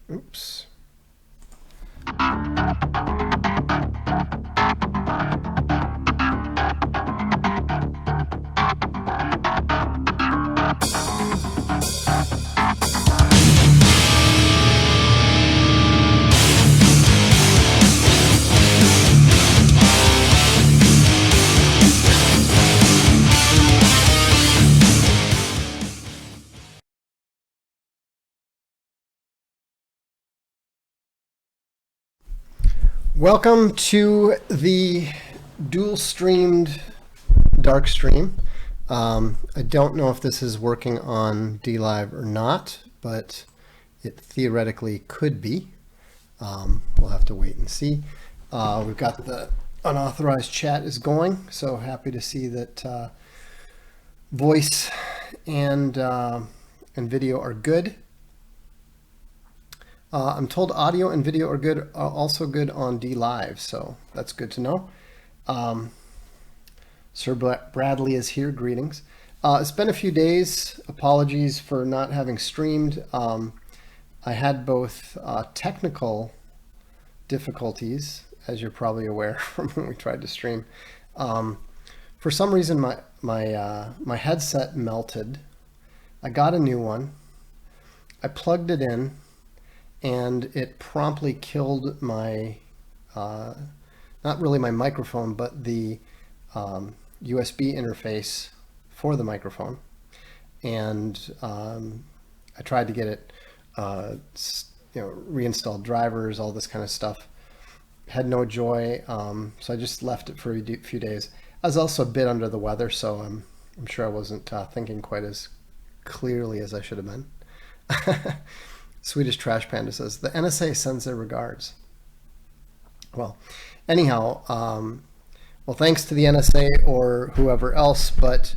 Oops. Welcome to the dual streamed Darkstream. I don't know if this is working on DLive or not, but it theoretically could be. We'll have to wait and see. We've got the unauthorized chat is going, so happy to see that voice and video are good. I'm told audio and video are good, also good on DLive, so that's good to know. Sir Bradley is here. Greetings. It's been a few days. Apologies for not having streamed. I had both technical difficulties, as you're probably aware from when we tried to stream. For some reason, my headset melted. I got a new one. I plugged it in, and it promptly killed my, not really my microphone, but the USB interface for the microphone. And I tried to get it, reinstalled drivers, all this kind of stuff. Had no joy, so I just left it for a few days. I was also a bit under the weather, so I'm sure I wasn't thinking quite as clearly as I should have been. Swedish Trash Panda says, the NSA sends their regards. Well, anyhow, well, thanks to the NSA or whoever else, but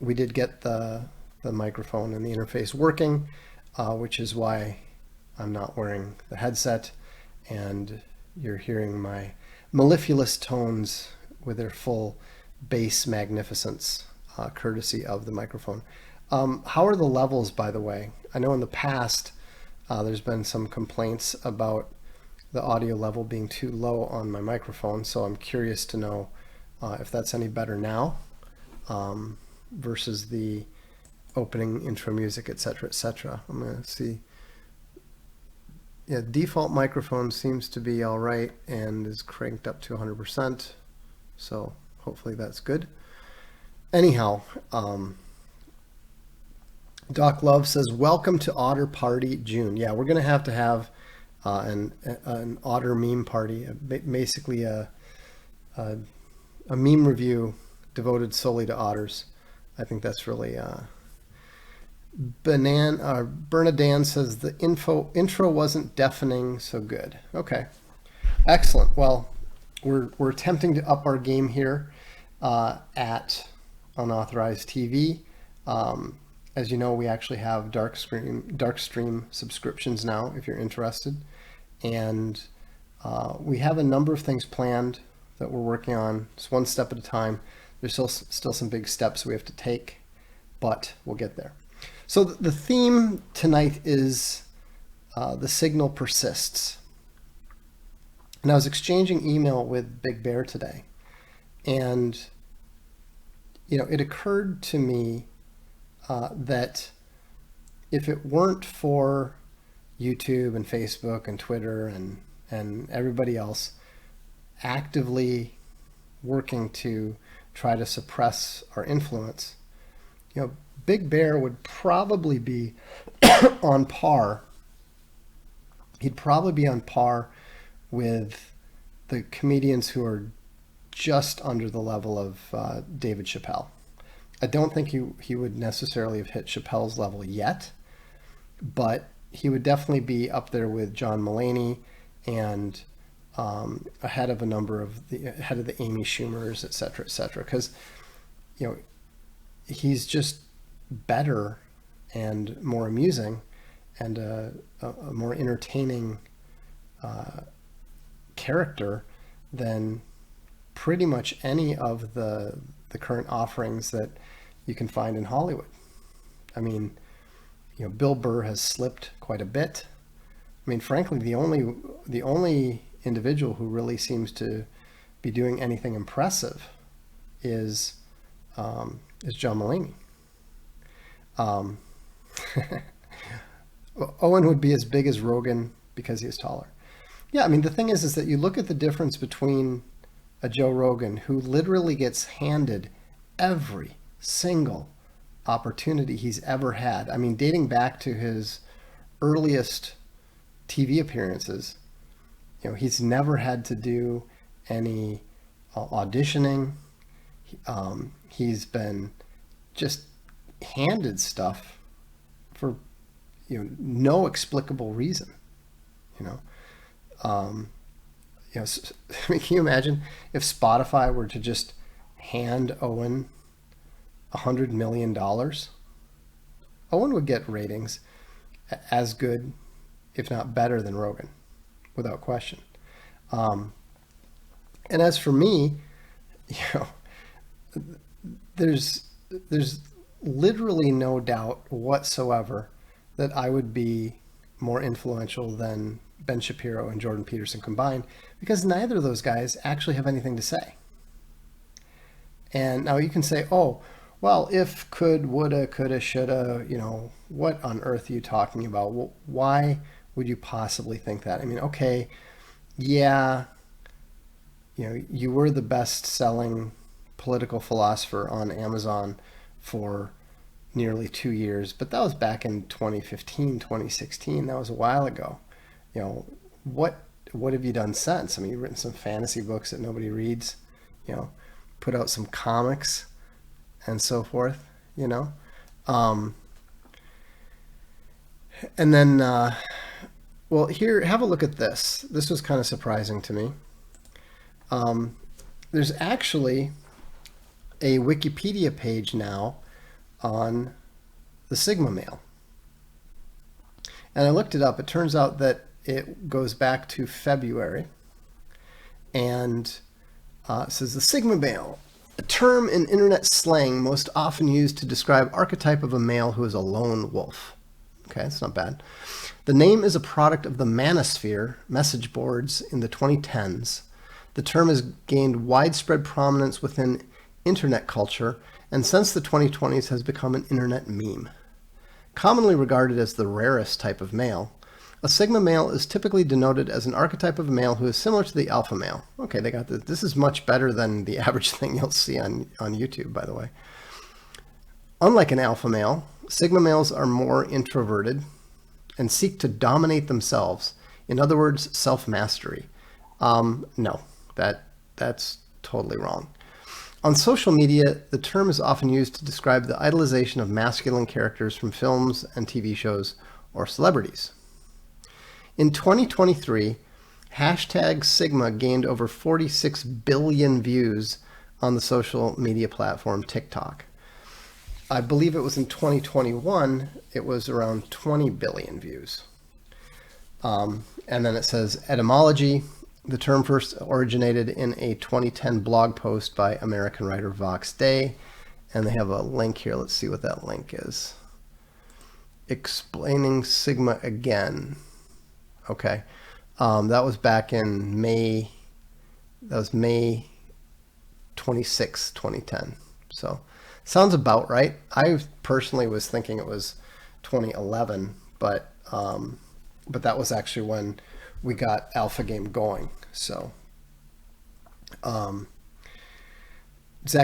we did get the microphone and the interface working, which is why I'm not wearing the headset, and you're hearing my mellifluous tones with their full bass magnificence, courtesy of the microphone. How are the levels, by the way? I know in the past there's been some complaints about the audio level being too low on my microphone, so I'm curious to know if that's any better now versus the opening intro music, etc., etc. I'm going to see. Yeah, default microphone seems to be all right and is cranked up to 100%, so hopefully that's good. Anyhow, Doc Love says, welcome to Otter Party June. Yeah, we're going to have an Otter meme party, basically a meme review devoted solely to otters. I think that's really... Bernadan says, the intro wasn't deafening, so good. Okay, excellent. Well, we're attempting to up our game here at Unauthorized TV. As you know, we actually have Darkstream subscriptions now, if you're interested. And we have a number of things planned that we're working on. It's one step at a time. There's still some big steps we have to take, but we'll get there. So the theme tonight is the signal persists. And I was exchanging email with Big Bear today. And, it occurred to me that if it weren't for YouTube and Facebook and Twitter and everybody else actively working to try to suppress our influence, Big Bear would probably be on par. He'd probably be on par with the comedians who are just under the level of David Chappelle. I don't think he would necessarily have hit Chappelle's level yet, but he would definitely be up there with John Mulaney and ahead of the Amy Schumers, et cetera, because he's just better and more amusing and a more entertaining character than pretty much any of the current offerings that you can find in Hollywood. I mean, Bill Burr has slipped quite a bit. I mean, frankly, the only individual who really seems to be doing anything impressive is John Mulaney. Owen would be as big as Rogan because he is taller. Yeah, I mean, the thing is that you look at the difference between a Joe Rogan who literally gets handed every single opportunity he's ever had. I mean, dating back to his earliest TV appearances, he's never had to do any auditioning. He's been just handed stuff for no explicable reason. I mean, can you imagine if Spotify were to just hand Owen $100 million? Owen would get ratings as good, if not better, than Rogan, without question. And as for me, there's literally no doubt whatsoever that I would be more influential than Ben Shapiro and Jordan Peterson combined, because neither of those guys actually have anything to say. And now you can say, oh, well, if, could, woulda, coulda, shoulda, what on earth are you talking about? Well, why would you possibly think that? I mean, okay, yeah, you were the best-selling political philosopher on Amazon for nearly 2 years, but that was back in 2015, 2016. That was a while ago. What have you done since? I mean, you've written some fantasy books that nobody reads, put out some comics and so forth, and then, well, here, have a look at this. This was kind of surprising to me. There's actually a Wikipedia page now on the Sigma male. And I looked it up. It turns out that it goes back to February. And it says the Sigma male, a term in internet slang most often used to describe archetype of a male who is a lone wolf. Okay, that's not bad. The name is a product of the manosphere message boards in the 2010s. The term has gained widespread prominence within internet culture, and since the 2020s has become an internet meme. Commonly regarded as the rarest type of male, a Sigma male is typically denoted as an archetype of a male who is similar to the alpha male. Okay, they got this. This is much better than the average thing you'll see on YouTube, by the way. Unlike an alpha male, Sigma males are more introverted and seek to dominate themselves. In other words, self-mastery. No, that's totally wrong. On social media, the term is often used to describe the idolization of masculine characters from films and TV shows or celebrities. In 2023, hashtag Sigma gained over 46 billion views on the social media platform TikTok. I believe it was in 2021, it was around 20 billion views. And then it says etymology. The term first originated in a 2010 blog post by American writer Vox Day, and they have a link here. Let's see what that link is. Explaining Sigma again. Okay, that was back in May. That was May 26, 2010. So sounds about right. I personally was thinking it was 2011, but that was actually when we got Alpha Game going. So Zach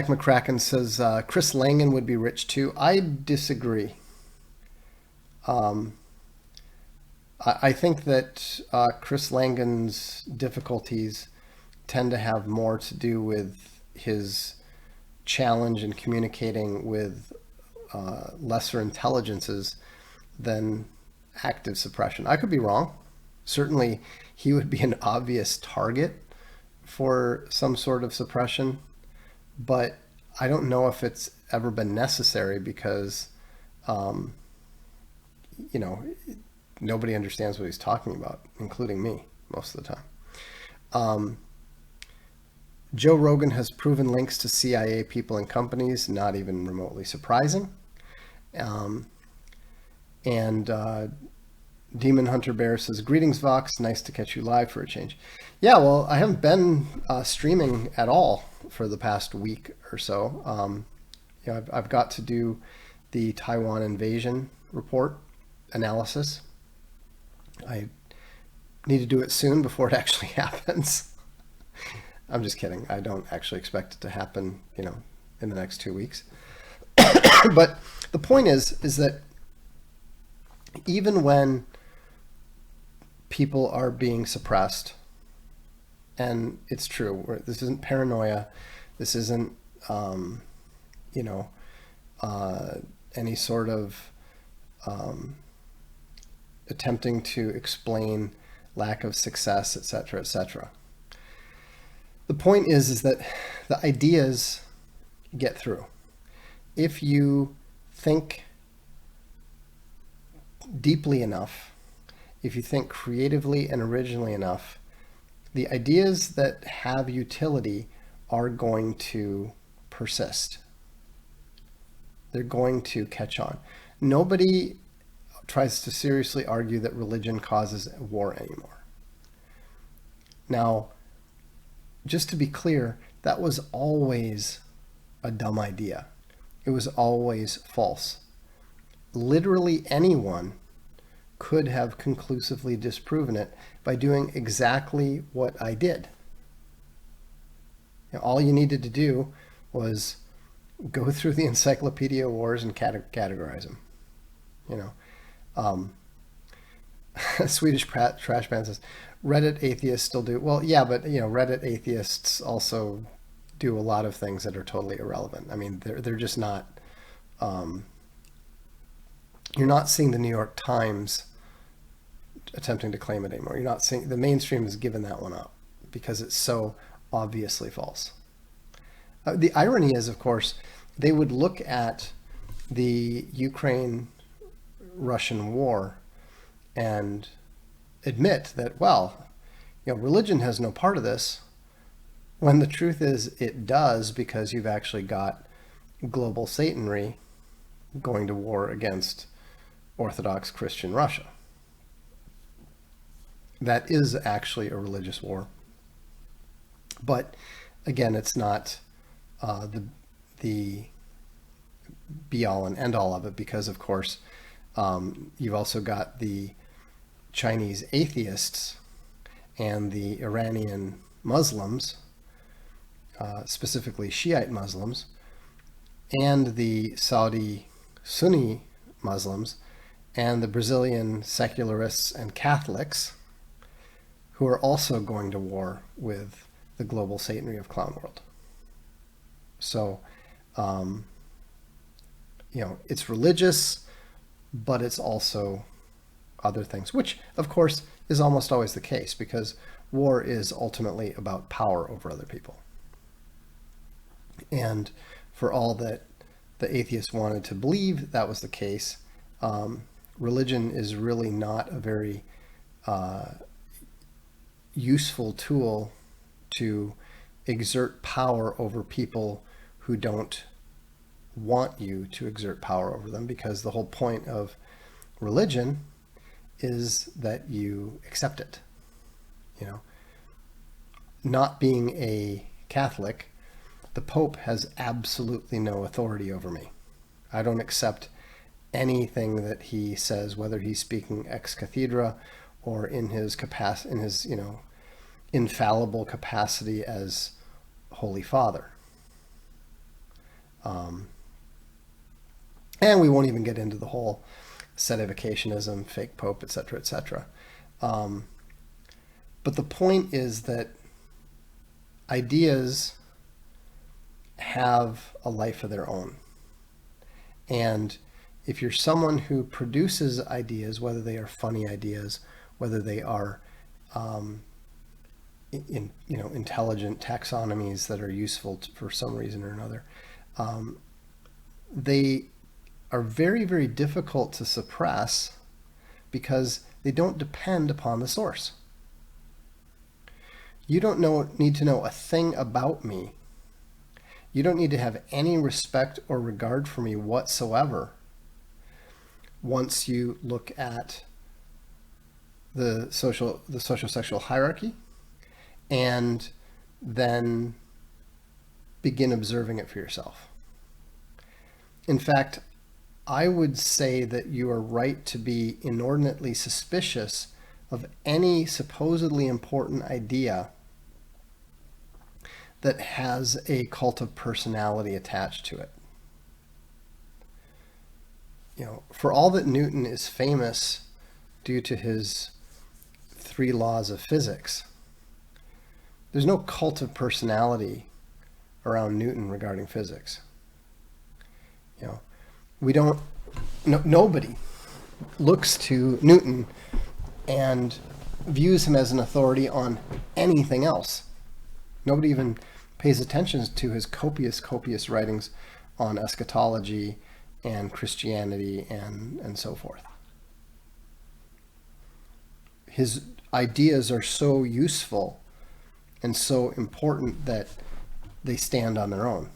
McCracken says Chris Langan would be rich too. I disagree. I think that Chris Langan's difficulties tend to have more to do with his challenge in communicating with lesser intelligences than active suppression. I could be wrong. Certainly, he would be an obvious target for some sort of suppression, but I don't know if it's ever been necessary because, nobody understands what he's talking about, including me, most of the time. Joe Rogan has proven links to CIA people and companies, not even remotely surprising. And Demon Hunter Bear says, "Greetings, Vox. Nice to catch you live for a change." Yeah, well, I haven't been streaming at all for the past week or so. I've got to do the Taiwan invasion report analysis. I need to do it soon before it actually happens. I'm just kidding. I don't actually expect it to happen, in the next 2 weeks. But the point is that even when people are being suppressed, and it's true, this isn't paranoia, this isn't, any sort of attempting to explain lack of success, etc., etc. The point is that the ideas get through. If you think deeply enough, if you think creatively and originally enough, the ideas that have utility are going to persist. They're going to catch on. Nobody tries to seriously argue that religion causes war anymore. Now, just to be clear, that was always a dumb idea. It was always false. Literally anyone could have conclusively disproven it by doing exactly what I did. All you needed to do was go through the Encyclopedia Wars and categorize them. Swedish trash ban says, Reddit atheists still do. Well, yeah, but Reddit atheists also do a lot of things that are totally irrelevant. I mean, they're just not. You're not seeing the New York Times attempting to claim it anymore. You're not seeing, the mainstream has given that one up because it's so obviously false. The irony is, of course, they would look at the Ukraine-Russian war and admit that, well, religion has no part of this, when the truth is it does, because you've actually got global Satanry going to war against Orthodox Christian Russia. That is actually a religious war. But again, it's not the be-all and end-all of it, because, of course, you've also got the Chinese atheists and the Iranian Muslims, specifically Shiite Muslims, and the Saudi Sunni Muslims, and the Brazilian secularists and Catholics, who are also going to war with the global Satanry of Clown World. So, it's religious, but it's also other things, which, of course, is almost always the case, because war is ultimately about power over other people. And for all that the atheists wanted to believe that was the case, religion is really not a very useful tool to exert power over people who don't want you to exert power over them, because the whole point of religion is that you accept it. Not being a Catholic, the Pope has absolutely no authority over me. I don't accept anything that he says, whether he's speaking ex cathedra or in his infallible capacity as Holy Father. And we won't even get into the whole sedevacationism, fake Pope, etc., etc. But the point is that ideas have a life of their own. And if you're someone who produces ideas, whether they are funny ideas, whether they are intelligent taxonomies that are useful for some reason or another, they are very, very difficult to suppress because they don't depend upon the source. You don't need to know a thing about me. You don't need to have any respect or regard for me whatsoever once you look at the social-sexual hierarchy and then begin observing it for yourself. In fact, I would say that you are right to be inordinately suspicious of any supposedly important idea that has a cult of personality attached to it. You know, for all that Newton is famous due to his 3 laws of physics, there's no cult of personality around Newton regarding physics. You know, we don't, nobody looks to Newton and views him as an authority on anything else. Nobody even pays attention to his copious writings on eschatology and Christianity and so forth. His ideas are so useful and so important that they stand on their own.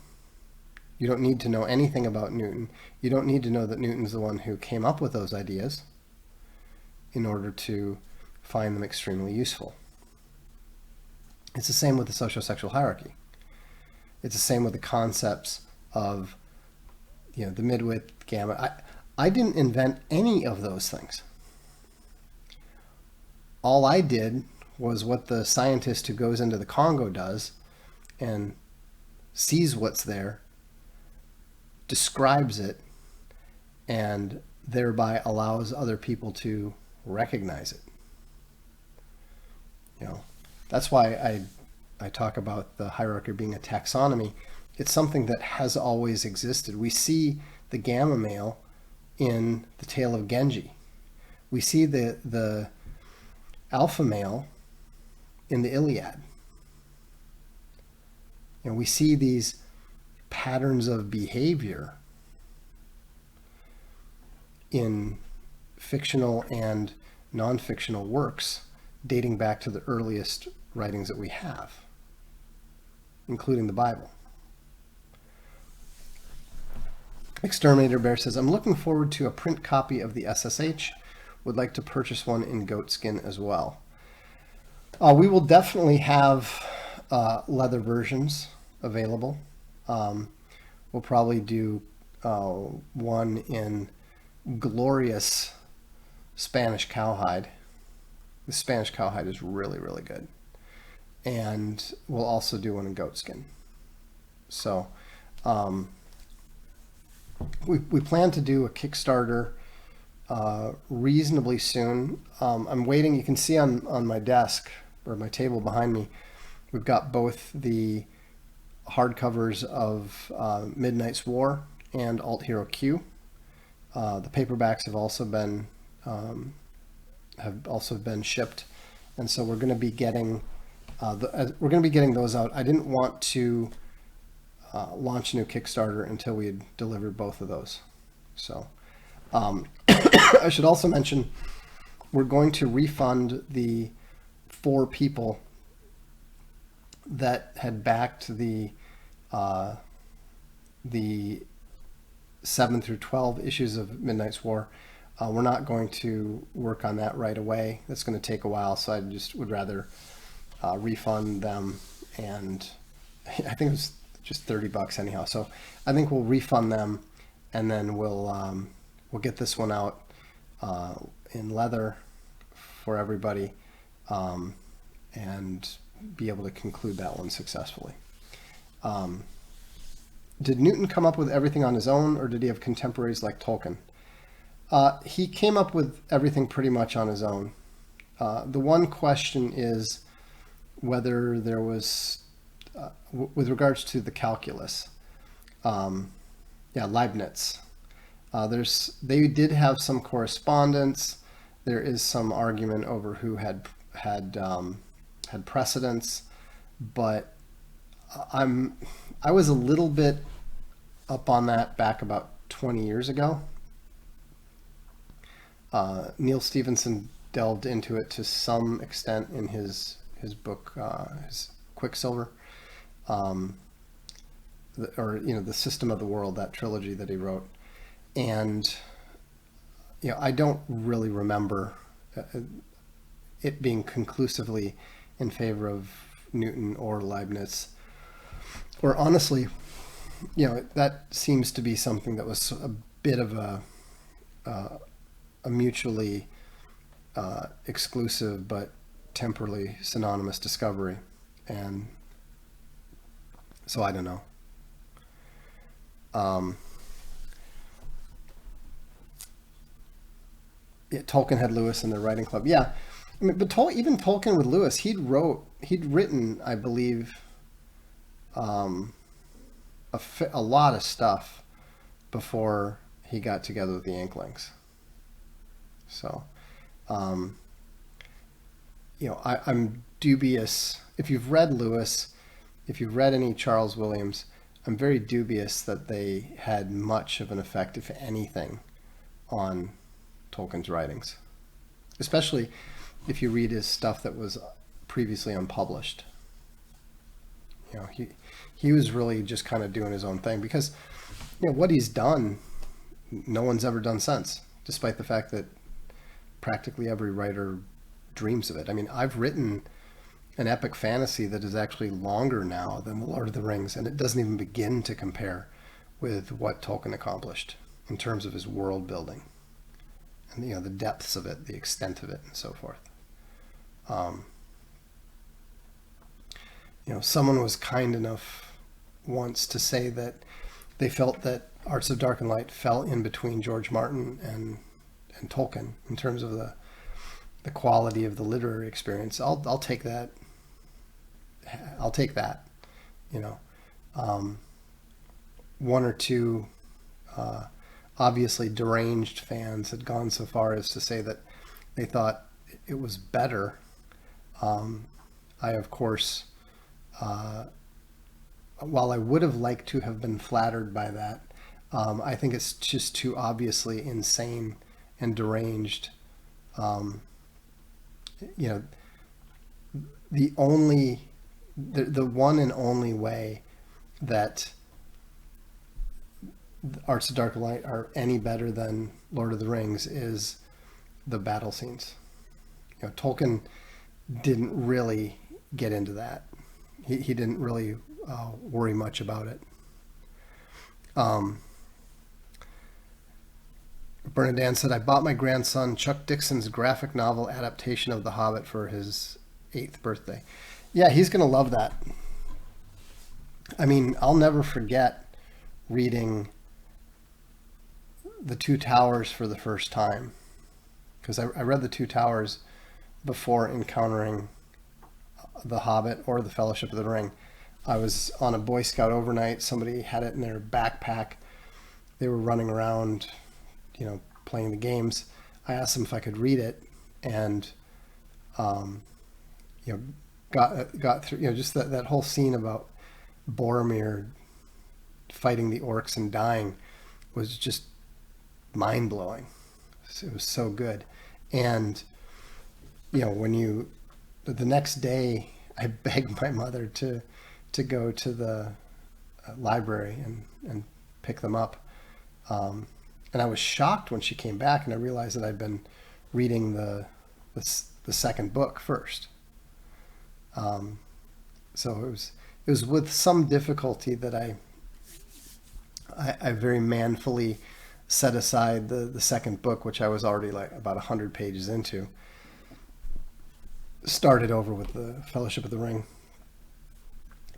You don't need to know anything about Newton. You don't need to know that Newton's the one who came up with those ideas in order to find them extremely useful. It's the same with the social-sexual hierarchy. It's the same with the concepts of, you know, the midwidth, gamma. I didn't invent any of those things. All I did was what the scientist who goes into the Congo does and sees what's there, describes it, and thereby allows other people to recognize it. You know, that's why I talk about the hierarchy being a taxonomy. It's something that has always existed. We see the gamma male in the tale of Genji. We see the alpha male in the Iliad. You know, we see these patterns of behavior in fictional and non-fictional works dating back to the earliest writings that we have, including the Bible. Exterminator Bear says, I'm looking forward to a print copy of the SSH. Would like to purchase one in goatskin as well. We will definitely have leather versions available. We'll probably do one in glorious Spanish cowhide. The Spanish cowhide is really, really good. And we'll also do one in goatskin. So we plan to do a Kickstarter reasonably soon. I'm waiting. You can see on my desk or my table behind me, we've got both the hardcovers of Midnight's War and Alt Hero Q. The paperbacks have also been shipped, and so we're going to be getting those out. I didn't want to launch a new Kickstarter until we had delivered both of those. So I should also mention we're going to refund the 4 people that had backed the 7 through 12 issues of Midnight's War. We're not going to work on that right away. That's going to take a while, so I just would rather refund them, and I think it was just $30 anyhow. So I think we'll refund them, and then we'll get this one out in leather for everybody, and be able to conclude that one successfully. Did Newton come up with everything on his own, or did he have contemporaries like Tolkien? He came up with everything pretty much on his own. The one question is whether there was, with regards to the calculus, Leibniz. They did have some correspondence. There is some argument over who had precedence, but I was a little bit up on that back about 20 years ago. Neil Stephenson delved into it to some extent in his book, his Quicksilver, the System of the World, that trilogy that he wrote. And I don't really remember it being conclusively in favor of Newton or Leibniz. Or honestly, that seems to be something that was a bit of a mutually exclusive but temporally synonymous discovery. And so I don't know. Tolkien had Lewis in the writing club. Yeah, I mean, but even Tolkien with Lewis, he'd written, I believe, a lot of stuff before he got together with the Inklings. So, I'm dubious. If you've read Lewis, if you've read any Charles Williams, I'm very dubious that they had much of an effect, if anything, on Tolkien's writings, especially if you read his stuff that was previously unpublished. He was really just kind of doing his own thing, because what he's done, no one's ever done since, despite the fact that practically every writer dreams of it. I mean, I've written an epic fantasy that is actually longer now than The Lord of the Rings, and it doesn't even begin to compare with what Tolkien accomplished in terms of his world building and the depths of it, the extent of it, and so forth. Someone was kind enough once to say that they felt that Arts of Dark and Light fell in between George Martin and Tolkien in terms of the quality of the literary experience. I'll take that. I'll take that. One or two obviously deranged fans had gone so far as to say that they thought it was better. I, of course, while I would have liked to have been flattered by that, I think it's just too obviously insane and deranged. The one and only way that Arts of Dark and Light are any better than Lord of the Rings is the battle scenes. Tolkien didn't really get into that. He didn't really worry much about it. Bernadette said, I bought my grandson Chuck Dixon's graphic novel adaptation of The Hobbit for his 8th birthday. Yeah, he's going to love that. I mean, I'll never forget reading The Two Towers for the first time, because I read The Two Towers before encountering The Hobbit or The Fellowship of the Ring. I was on a Boy Scout overnight. Somebody had it in their backpack. They were running around, playing the games. I asked them if I could read it, and got through. Just that whole scene about Boromir fighting the orcs and dying was just mind blowing. It was so good, and when the next day, I begged my mother to go to the library and pick them up. And I was shocked when she came back, and I realized that I'd been reading the second book first. So it was with some difficulty that I very manfully set aside the second book, which I was already like about 100 pages into. Started over with the Fellowship of the Ring.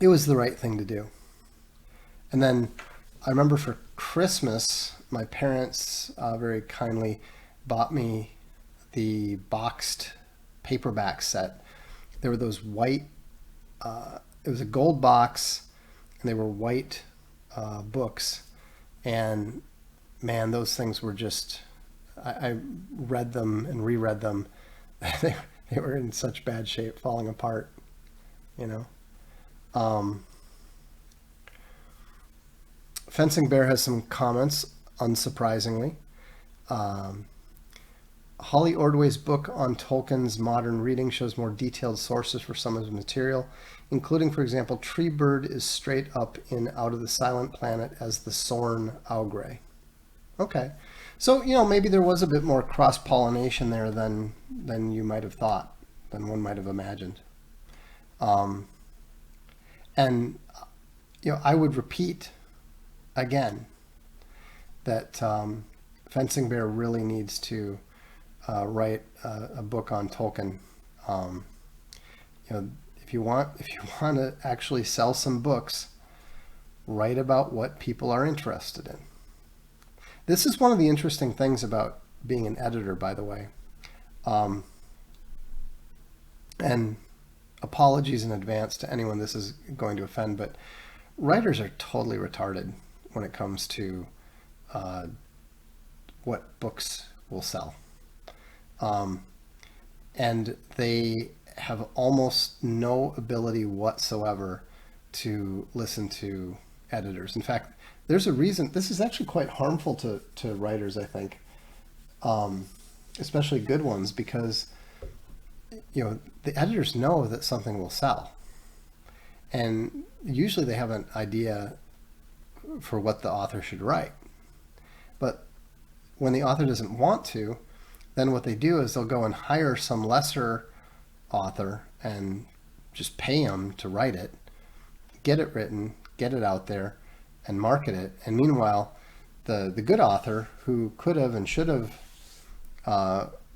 It was the right thing to do. And then I remember for Christmas, my parents very kindly bought me the boxed paperback set. There were those white, it was a gold box, and they were white books. And man, those things were just, I read them and reread them. They were in such bad shape, falling apart, Fencing Bear has some comments, unsurprisingly. Holly Ordway's book on Tolkien's modern reading shows more detailed sources for some of his material, including, for example, Treebird is straight up in Out of the Silent Planet as the Sorn Augre. Okay, So, maybe there was a bit more cross-pollination there than you might have thought, than one might have imagined. Um, and, I would repeat again that Fencing Bear really needs to write a book on Tolkien. Um, if you want to actually sell some books, write about what people are interested in. This is one of the interesting things about being an editor, by the way. And apologies in advance to anyone this is going to offend, but writers are totally retarded when it comes to what books will sell. And they have almost no ability whatsoever to listen to editors. In fact, there's a reason. This is actually quite harmful to writers, I think, especially good ones, because the editors know that something will sell, and usually they have an idea for what the author should write. But when the author doesn't want to, then what they do is they'll go and hire some lesser author and just pay them to write it, get it written, get it out there, and market it. And meanwhile, the good author who could have and should have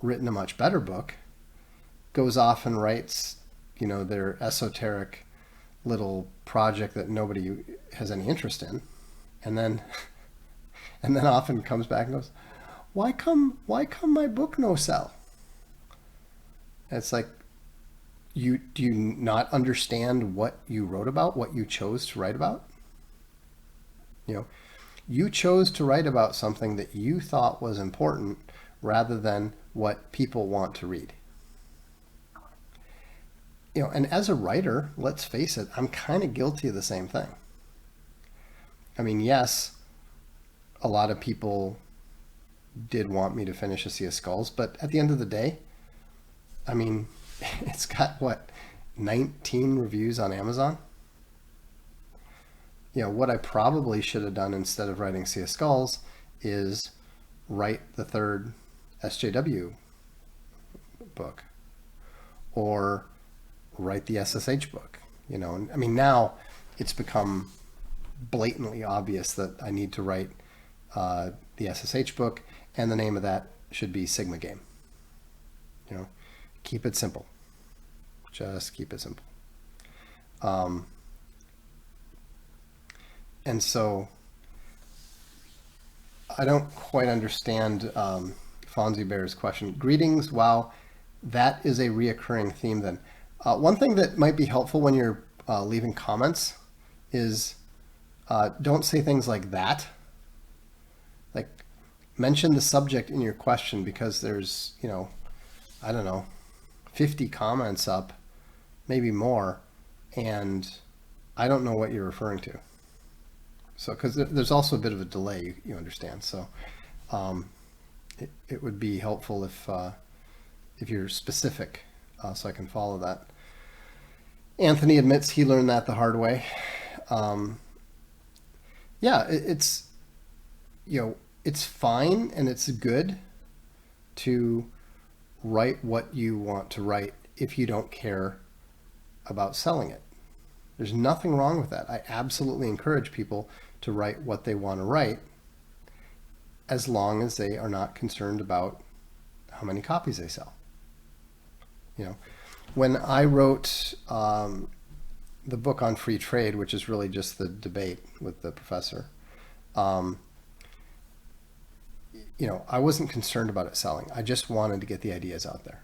written a much better book goes off and writes, their esoteric little project that nobody has any interest in, and then often comes back and goes, why come my book no sell? And it's like, do you not understand what you wrote about, what you chose to write about? You chose to write about something that you thought was important rather than what people want to read. And as a writer, let's face it, I'm kind of guilty of the same thing. I mean, yes, a lot of people did want me to finish A Sea of Skulls, but at the end of the day, I mean, it's got 19 reviews on Amazon. What I probably should have done instead of writing Sea of Skulls is write the third SJW book, or write the SSH book. I mean, now it's become blatantly obvious that I need to write the SSH book, and the name of that should be Sigma Game. Keep it simple. Just keep it simple. And so I don't quite understand Fonzie Bear's question. Greetings. Wow, that is a reoccurring theme then. One thing that might be helpful when you're leaving comments is don't say things like that. Like, mention the subject in your question, because there's, I don't know, 50 comments up, maybe more, and I don't know what you're referring to. So, because there's also a bit of a delay, you understand. So it would be helpful if you're specific, so I can follow that. Anthony admits he learned that the hard way. Yeah, it's fine and it's good to write what you want to write if you don't care about selling it. There's nothing wrong with that. I absolutely encourage people to write what they want to write, as long as they are not concerned about how many copies they sell. When I wrote the book on free trade, which is really just the debate with the professor, I wasn't concerned about it selling. I just wanted to get the ideas out there.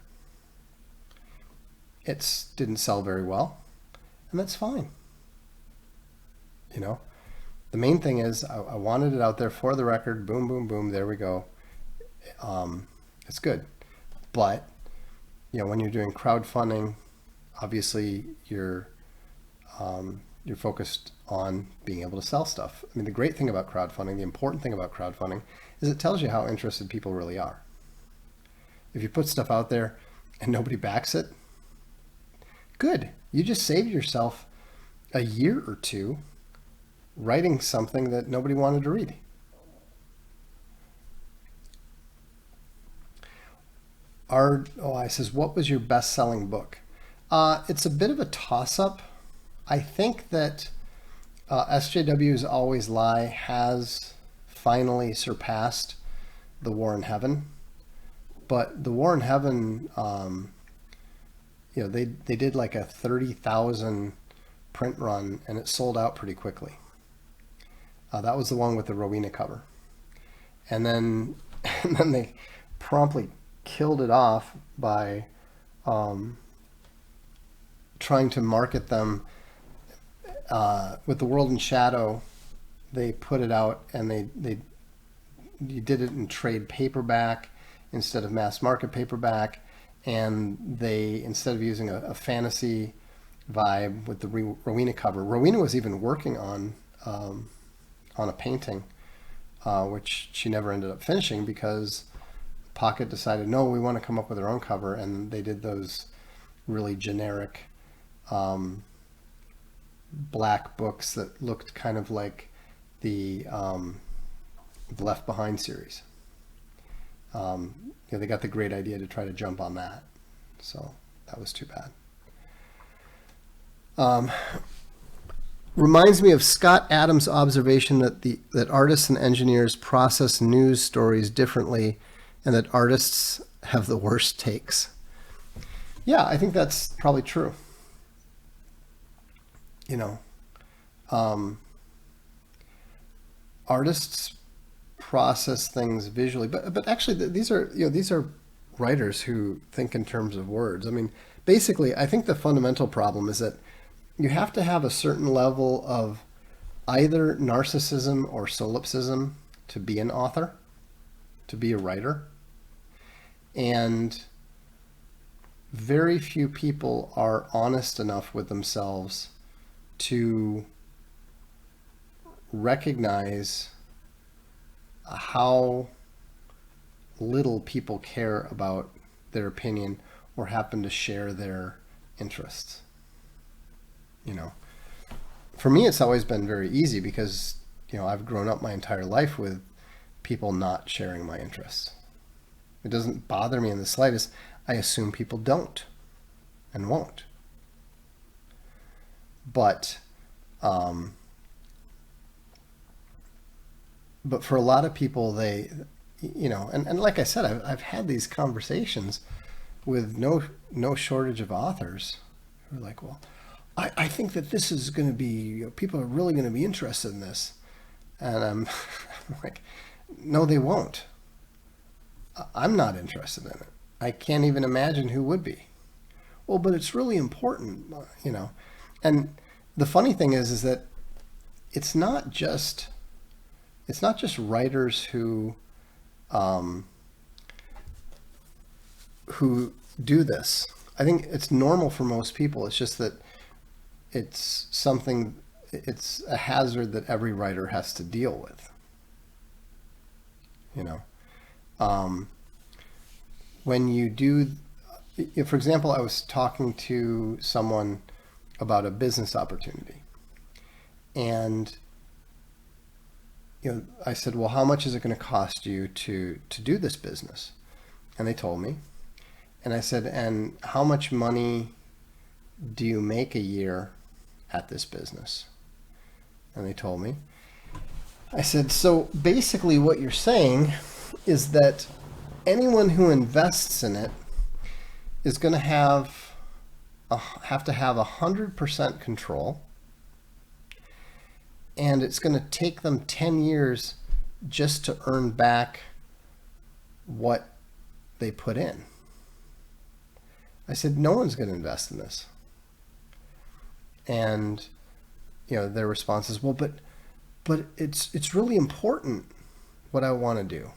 It didn't sell very well, and that's fine. The main thing is I wanted it out there for the record. Boom, boom, boom. There we go. It's good. But, when you're doing crowdfunding, obviously you're focused on being able to sell stuff. I mean, the great thing about crowdfunding, the important thing about crowdfunding, is it tells you how interested people really are. If you put stuff out there and nobody backs it, good. You just saved yourself a year or two writing something that nobody wanted to read. I says, what was your best-selling book? It's a bit of a toss-up. I think that SJW's Always Lie has finally surpassed The War in Heaven. But The War in Heaven, they did like a 30,000 print run, and it sold out pretty quickly. That was the one with the Rowena cover. And then they promptly killed it off by trying to market them with The World in Shadow. They put it out, and you did it in trade paperback instead of mass market paperback, and they, instead of using a fantasy vibe with the Rowena cover, Rowena was even working on a painting, which she never ended up finishing because Pocket decided, no, we want to come up with our own cover, and they did those really generic black books that looked kind of like the Left Behind series. They got the great idea to try to jump on that, so that was too bad. Reminds me of Scott Adams' observation that artists and engineers process news stories differently, and that artists have the worst takes. Yeah, I think that's probably true. Artists process things visually, but actually these are writers who think in terms of words. I mean, basically, I think the fundamental problem is that you have to have a certain level of either narcissism or solipsism to be an author, to be a writer. And very few people are honest enough with themselves to recognize how little people care about their opinion or happen to share their interests. For me, it's always been very easy because, I've grown up my entire life with people not sharing my interests. It doesn't bother me in the slightest. I assume people don't and won't. But for a lot of people, they, and like I said, I've had these conversations with no shortage of authors who are like, well, I think that this is going to be, people are really going to be interested in this. And I'm like, no, they won't. I'm not interested in it. I can't even imagine who would be. Well, but it's really important, And the funny thing is that it's not just writers who do this. I think it's normal for most people. It's just that it's a hazard that every writer has to deal with. When you do, for example, I was talking to someone about a business opportunity, and I said, well, how much is it going to cost you to do this business? And they told me. And I said, and how much money do you make a year at this business? And they told me. I said, so basically what you're saying is that anyone who invests in it is going to have to have 100% control, and it's going to take them 10 years just to earn back what they put in. I said, no one's going to invest in this. And their response is, well, but it's really important what I want to do.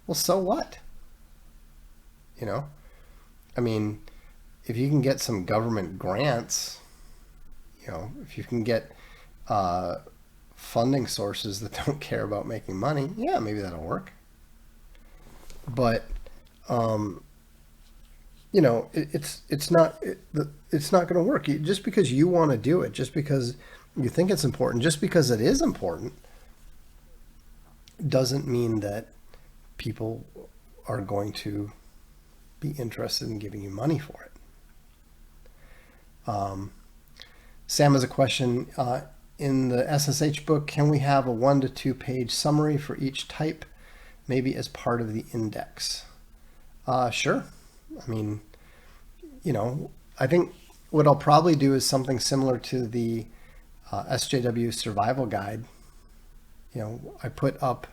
Well, so what? I mean, if you can get some government grants, if you can get funding sources that don't care about making money, yeah, maybe that'll work. But it's not going to work. Just because you want to do it, just because you think it's important, just because it is important, doesn't mean that people are going to be interested in giving you money for it. Sam has a question. In the SSH book, can we have a 1 to 2 page summary for each type, maybe as part of the index? Sure. I mean, I think what I'll probably do is something similar to the SJW survival guide. I put up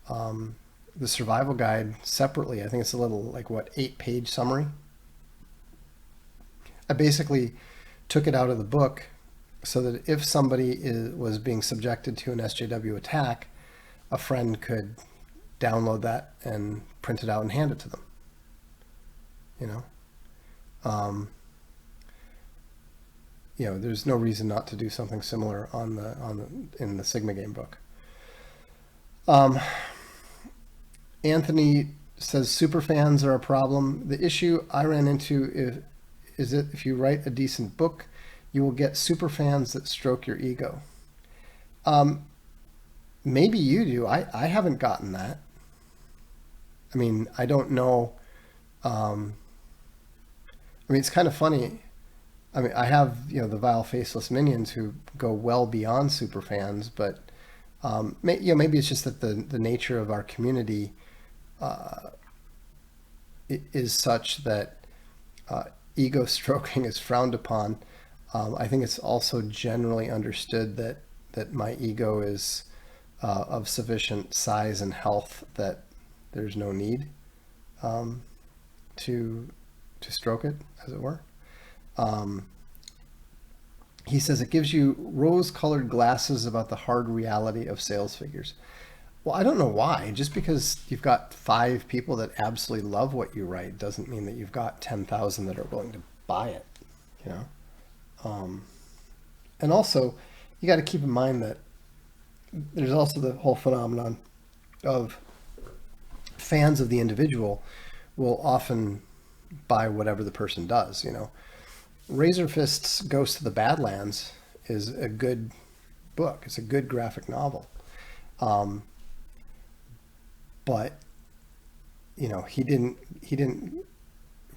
the survival guide separately. I think it's a little 8-page summary. I basically took it out of the book so that if somebody was being subjected to an SJW attack, a friend could download that and print it out and hand it to them. There's no reason not to do something similar in the Sigma game book. Anthony says superfans are a problem. The issue I ran into is that if you write a decent book, you will get superfans that stroke your ego. Maybe you do. I haven't gotten that. I mean, I don't know. It's kind of funny. I have, the vile faceless minions who go well beyond superfans, but maybe it's just that the nature of our community is such that ego stroking is frowned upon. I think it's also generally understood that my ego is of sufficient size and health that there's no need to stroke it, as it were. He says it gives you rose-colored glasses about the hard reality of sales figures. Well, I don't know why. Just because you've got 5 people that absolutely love what you write doesn't mean that you've got 10,000 that are willing to buy it, And also, you got to keep in mind that there's also the whole phenomenon of fans of the individual will often buy whatever the person does, Razor Fist's Ghost of the Badlands is a good book. It's a good graphic novel. But he didn't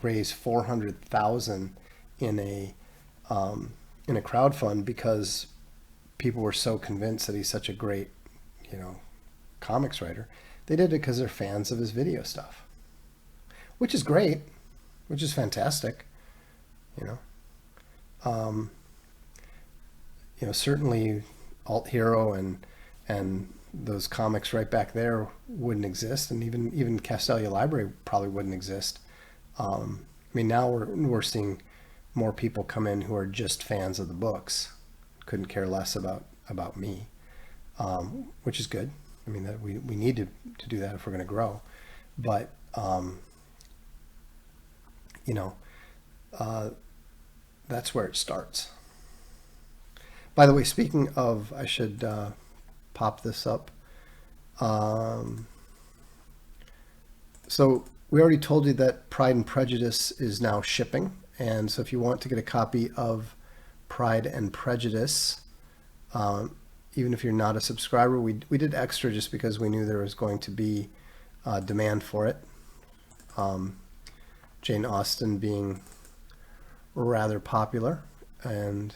raise 400,000 in a crowdfund because people were so convinced that he's such a great, comics writer. They did it because they're fans of his video stuff, which is great, which is fantastic, certainly Alt Hero and those comics right back there wouldn't exist, and even Castelia Library probably wouldn't exist. Now we're seeing more people come in who are just fans of the books, couldn't care less about me, which is good. That we need to do that if we're going to grow, but that's where it starts. By the way, speaking of, I should pop this up. So we already told you that Pride and Prejudice is now shipping. And so if you want to get a copy of Pride and Prejudice, even if you're not a subscriber, we did extra just because we knew there was going to be demand for it. Jane Austen being rather popular. And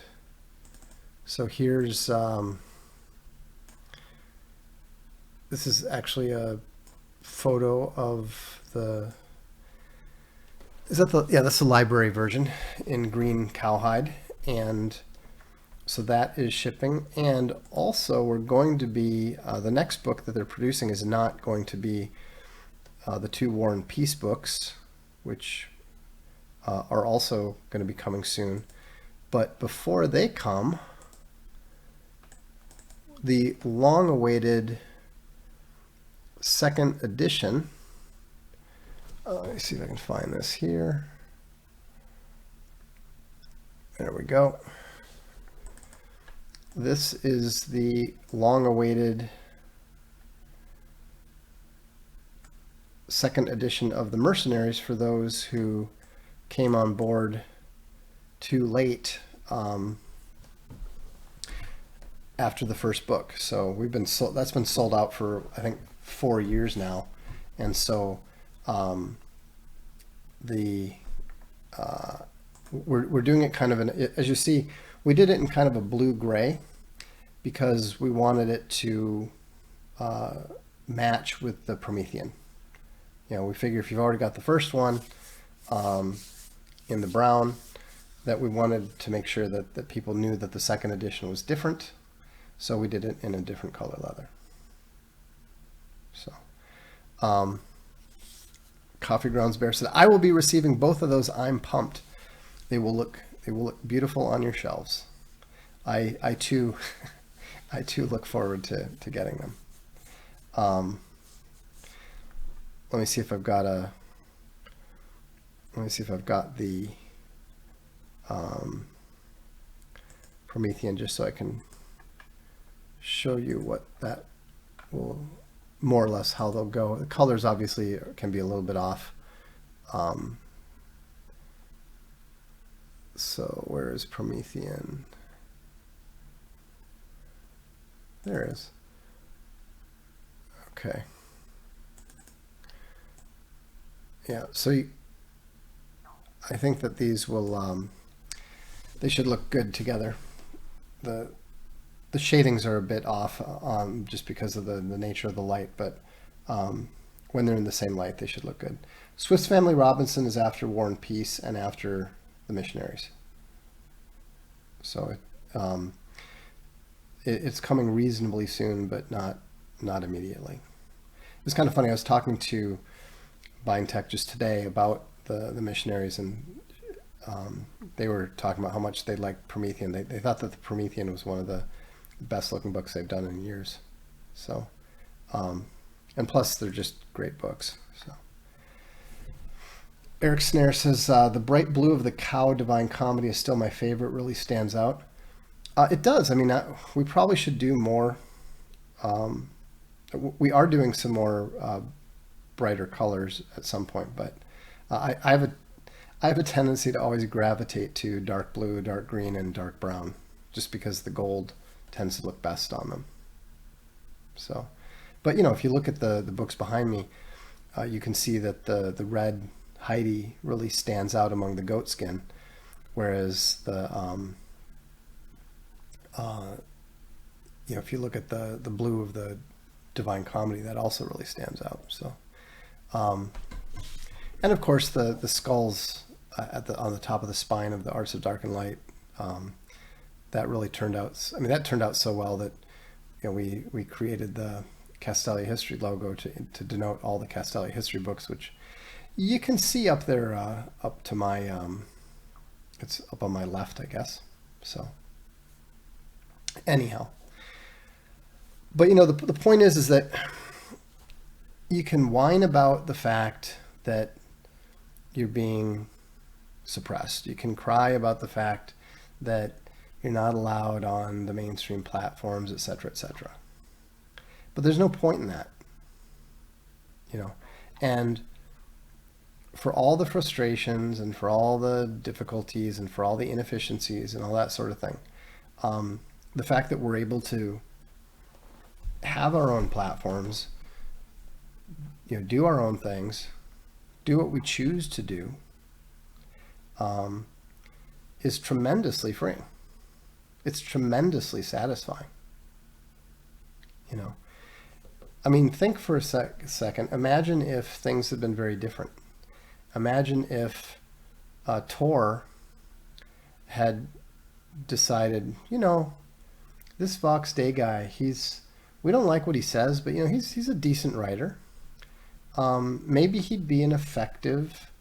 so here's, this is actually a photo of that's the library version in green cowhide. And so that is shipping. And also we're going to be, the next book that they're producing is not going to be the 2 War and Peace books, which are also going to be coming soon. But before they come, the long-awaited 2nd edition, let me see if I can find this here. There we go. This is the long-awaited 2nd edition of the Mercenaries for those who came on board too late after the first book. So that's been sold out for I think 4 years now, and so we're doing it kind of as you see, we did it in kind of a blue-gray because we wanted it to match with the Promethean. We figure if you've already got the first one in the brown, that we wanted to make sure that people knew that the second edition was different. So we did it in a different color leather. So, Coffee Grounds Bear said, I will be receiving both of those. I'm pumped. They will look beautiful on your shelves. I too look forward to getting them. Let me see if I've got the Promethean, just so I can show you what that will, more or less how they'll go. The colors obviously can be a little bit off. So where is Promethean? There it is. Okay. Yeah, so I think that these will, they should look good together. The shadings are a bit off just because of the nature of the light, but when they're in the same light, they should look good. Swiss Family Robinson is after War and Peace and after the Missionaries. So it's coming reasonably soon, but not immediately. It's kind of funny. I was talking to Buying Tech just today about the Missionaries, and they were talking about how much they liked Promethean. They thought that the Promethean was one of the best looking books they've done in years. So, and plus they're just great books. So, Eric Snare says, the bright blue of the cow Divine Comedy is still my favorite, really stands out. It does. I mean, we probably should do more. We are doing some more brighter colors at some point, but I have a tendency to always gravitate to dark blue, dark green, and dark brown, just because the gold tends to look best on them. So, but if you look at the books behind me, you can see that the red Heidi really stands out among the goat skin, whereas the if you look at the blue of the Divine Comedy, that also really stands out. So, and of course the skulls on the top of the spine of the Arts of Dark and Light, that really turned out. I mean, that turned out so well that we created the Castalia History logo to denote all the Castalia History books, which you can see up there, up to my it's up on my left, I guess. So anyhow, but the point is that you can whine about the fact that you're being suppressed. You can cry about the fact that you're not allowed on the mainstream platforms, etc., etc. But there's no point in that, and for all the frustrations and for all the difficulties and for all the inefficiencies and all that sort of thing, the fact that we're able to have our own platforms, do our own things, do what we choose to do, is tremendously freeing. It's tremendously satisfying. I mean, think for a second. Imagine if things had been very different. Imagine if Tor had decided, this Vox Day guy, we don't like what he says, but he's a decent writer. Maybe he'd be an effective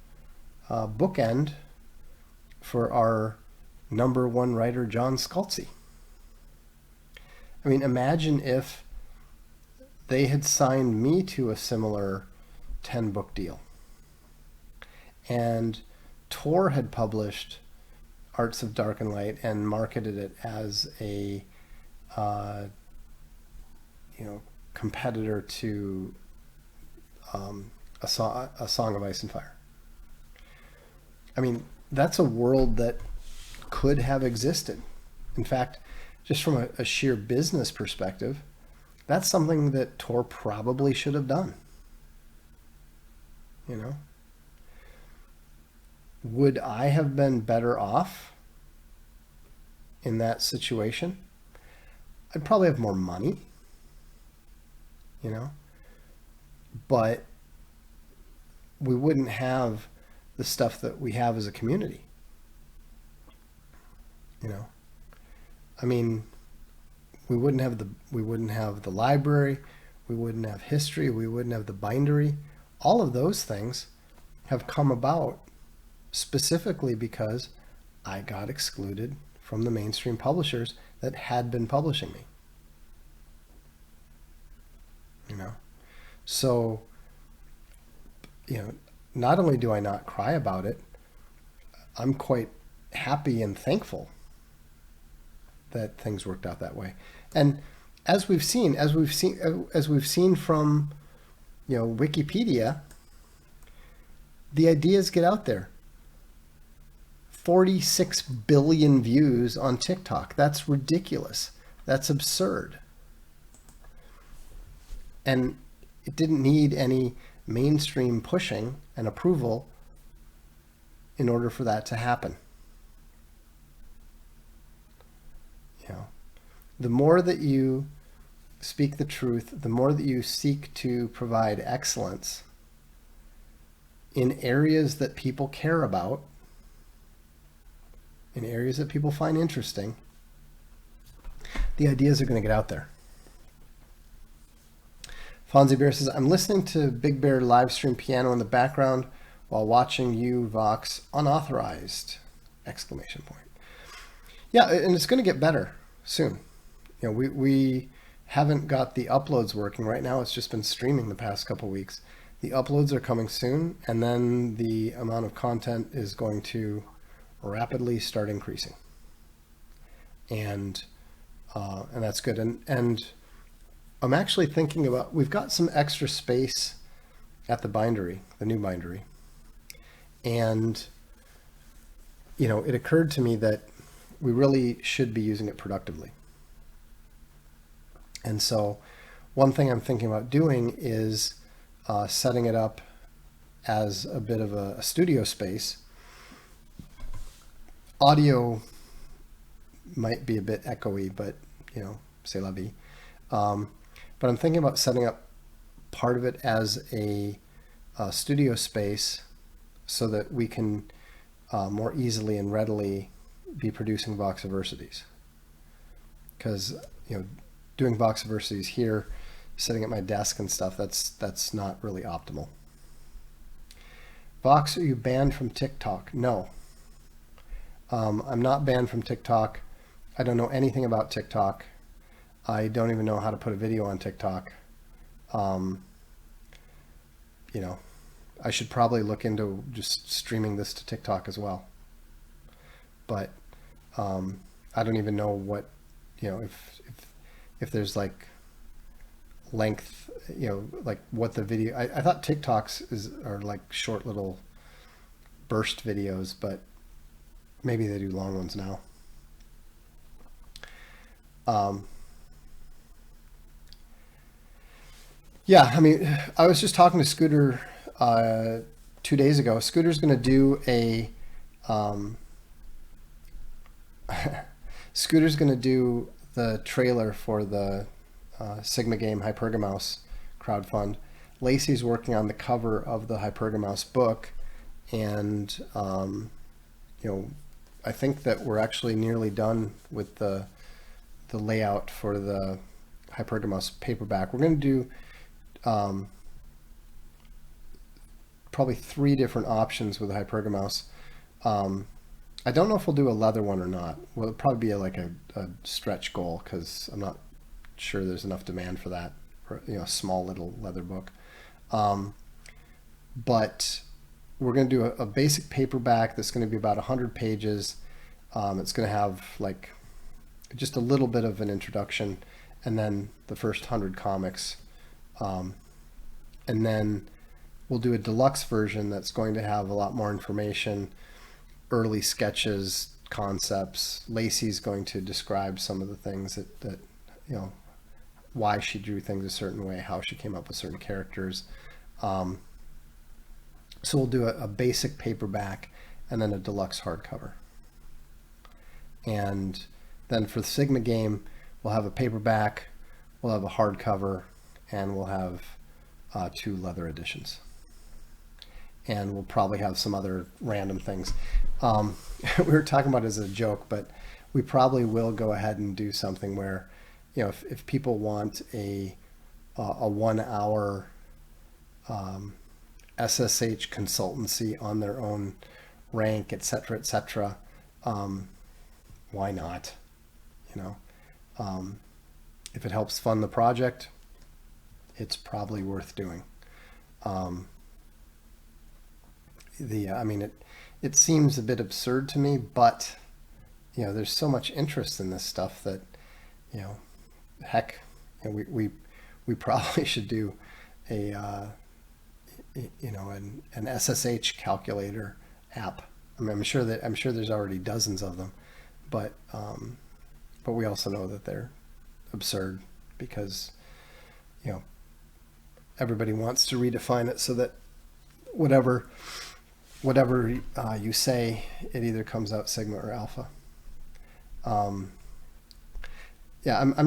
bookend for our #1 writer, John Scalzi. I mean, imagine if they had signed me to a similar 10-book deal, and Tor had published Arts of Dark and Light and marketed it as a competitor to a Song of Ice and Fire. I mean, that's a world that could have existed. In fact, just from a sheer business perspective, that's something that Tor probably should have done. you know? Would I have been better off in that situation? I'd probably have more money, you know, but we wouldn't have the stuff that we have as a community, you know. I mean, we wouldn't have the library, we wouldn't have history, we wouldn't have the bindery. All of those things have come about specifically because I got excluded from the mainstream publishers that had been publishing me. You know, so, you know, not only do I not cry about it, I'm quite happy and thankful that things worked out that way. And as we've seen from, you know, Wikipedia, the ideas get out there. 46 billion views on TikTok. That's ridiculous. That's absurd. And it didn't need any mainstream pushing and approval in order for that to happen. You know, the more that you speak the truth, the more that you seek to provide excellence in areas that people care about, in areas that people find interesting, the ideas are going to get out there. Fonzie Bear says, I'm listening to Big Bear live stream piano in the background while watching you, Vox, unauthorized! Exclamation point. Yeah, and it's going to get better soon. You know, we haven't got the uploads working right now. It's just been streaming the past couple weeks. The uploads are coming soon, and then the amount of content is going to rapidly start increasing. And that's good. And I'm actually thinking about, we've got some extra space at the bindery, the new bindery. And, you know, it occurred to me that we really should be using it productively. And so one thing I'm thinking about doing is setting it up as a bit of a studio space. Audio might be a bit echoey, but, you know, c'est la vie. But I'm thinking about setting up part of it as a studio space so that we can more easily and readily be producing Voxiversities. Because, you know, doing Voxiversities here, sitting at my desk and stuff, that's not really optimal. Vox, are you banned from TikTok? No. I'm not banned from TikTok. I don't know anything about TikTok. I don't even know how to put a video on TikTok. You know, I should probably look into just streaming this to TikTok as well. But I don't even know what, you know, if there's like length, you know, like what the video. I thought TikToks are like short little burst videos, but maybe they do long ones now. Yeah, I mean, I was just talking to Scooter 2 days ago. Scooter's going to do a Scooter's going to do the trailer for the Sigma game Hypergamouse crowdfund. Lacey's working on the cover of the Hypergamouse book, and you know, I think that we're actually nearly done with the layout for the Hypergamouse paperback. We're going to do probably 3 different options with the Hypergamouse. I don't know if we'll do a leather one or not. Well, it'll probably be like a stretch goal because I'm not sure there's enough demand for that, for, you know, a small little leather book. But we're going to do a basic paperback that's going to be about 100 pages. It's going to have like just a little bit of an introduction and then the first 100 comics. And then we'll do a deluxe version that's going to have a lot more information, early sketches, concepts. Lacey's going to describe some of the things that you know, why she drew things a certain way, how she came up with certain characters. So we'll do a basic paperback and then a deluxe hardcover. And then for the Sigma game, we'll have a paperback, we'll have a hardcover, and we'll have 2 leather editions. And we'll probably have some other random things. We were talking about it as a joke, but we probably will go ahead and do something where, if people want a 1 hour SSH consultancy on their own rank, et cetera, why not? If it helps fund the project, it's probably worth doing. It seems a bit absurd to me, but there's so much interest in this stuff that heck, we probably should do an SSH calculator app. I'm sure there's already dozens of them, but we also know that they're absurd because everybody wants to redefine it so that whatever you say, it either comes out sigma or alpha. I'm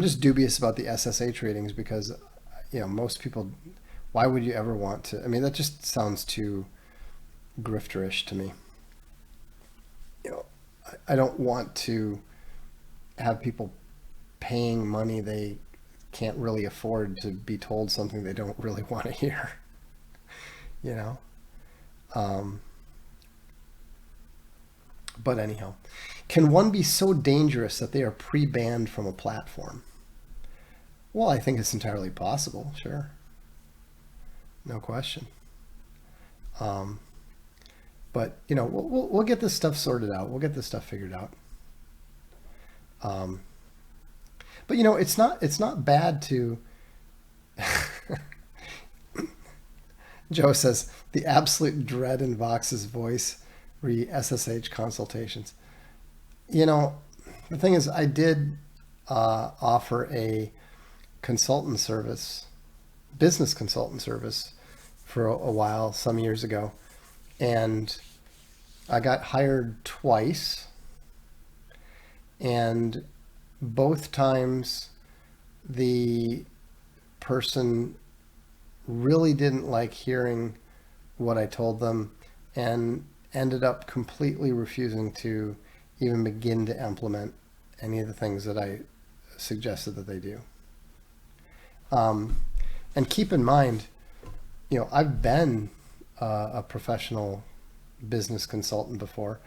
just dubious about the SSH ratings because most people, why would you ever want to? That just sounds too grifterish to me. I don't want to have people paying money they can't really afford to be told something they don't really want to hear. But anyhow, can one be so dangerous that they are pre-banned from a platform? Well, I think it's entirely possible, sure. No question. But we'll get this stuff sorted out. We'll get this stuff figured out. But it's not bad to. Joe says the absolute dread in Vox's voice re SSH consultations. The thing is, I did offer a consultant service, business consultant service, for a while some years ago, and I got hired twice, and both times the person really didn't like hearing what I told them and ended up completely refusing to even begin to implement any of the things that I suggested that they do. And keep in mind, I've been a professional business consultant before.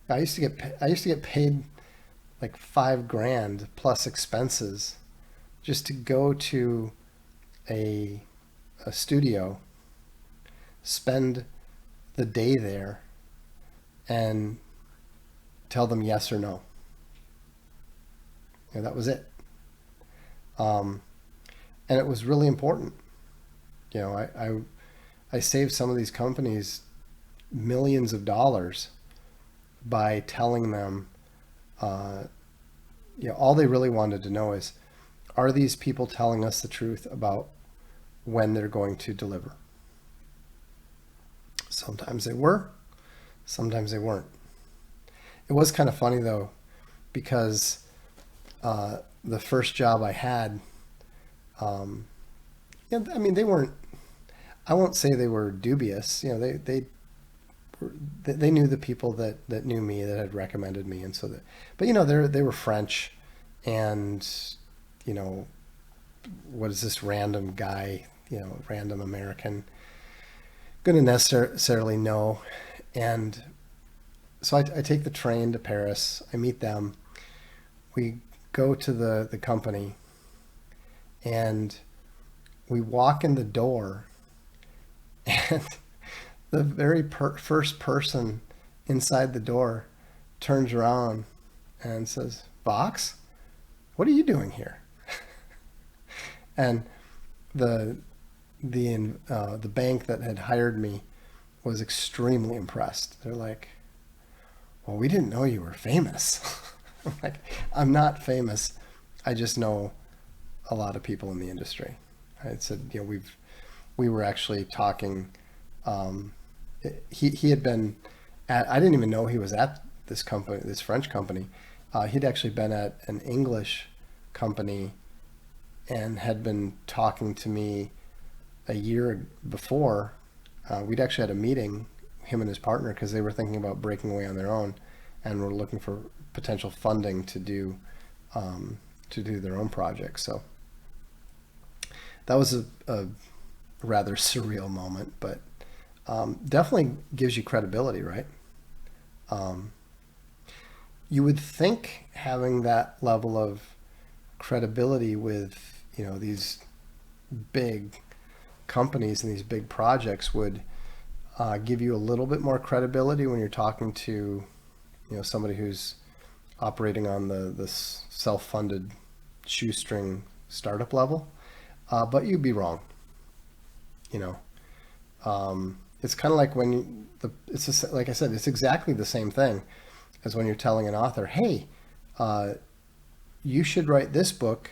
I used to get paid like $5,000 plus expenses just to go to a studio, spend the day there, and tell them yes or no. That was it. And it was really important. I saved some of these companies millions of dollars by telling them, all they really wanted to know is, are these people telling us the truth about when they're going to deliver? Sometimes they were, sometimes they weren't. It was kind of funny though, because the first job I had, they weren't, I won't say they were dubious. They knew the people that knew me, that had recommended me, and so but they were French, and what is this random guy, random American going to necessarily know? And so I take the train to Paris. I meet them. We go to the company, and we walk in the door, and the very first person inside the door turns around and says, "Vox, what are you doing here?" And the bank that had hired me was extremely impressed. They're like, "Well, we didn't know you were famous." I'm like, "I'm not famous. I just know a lot of people in the industry." I said, we were actually talking he had been at, I didn't even know he was at this company, this French company. He'd actually been at an English company and had been talking to me a year before. We'd actually had a meeting, him and his partner, because they were thinking about breaking away on their own and were looking for potential funding to do their own project. So that was a rather surreal moment, but definitely gives you credibility, right? You would think having that level of credibility with, you know, these big companies and these big projects would give you a little bit more credibility when you're talking to, you know, somebody who's operating on the self-funded shoestring startup level. But you'd be wrong. You know, it's kind of like when it's just, like I said, it's exactly the same thing as when you're telling an author, hey, you should write this book.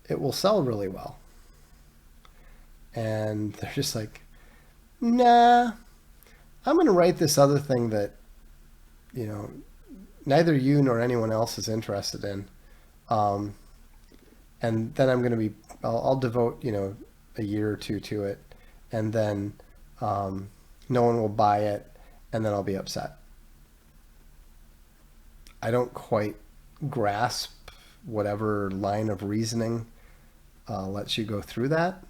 It will sell really well. And they're just like, nah, I'm going to write this other thing that, you know, neither you nor anyone else is interested in. And then I'm going to be, I'll devote, you know, a year or two to it. And then no one will buy it. And then I'll be upset. I don't quite grasp whatever line of reasoning lets you go through that.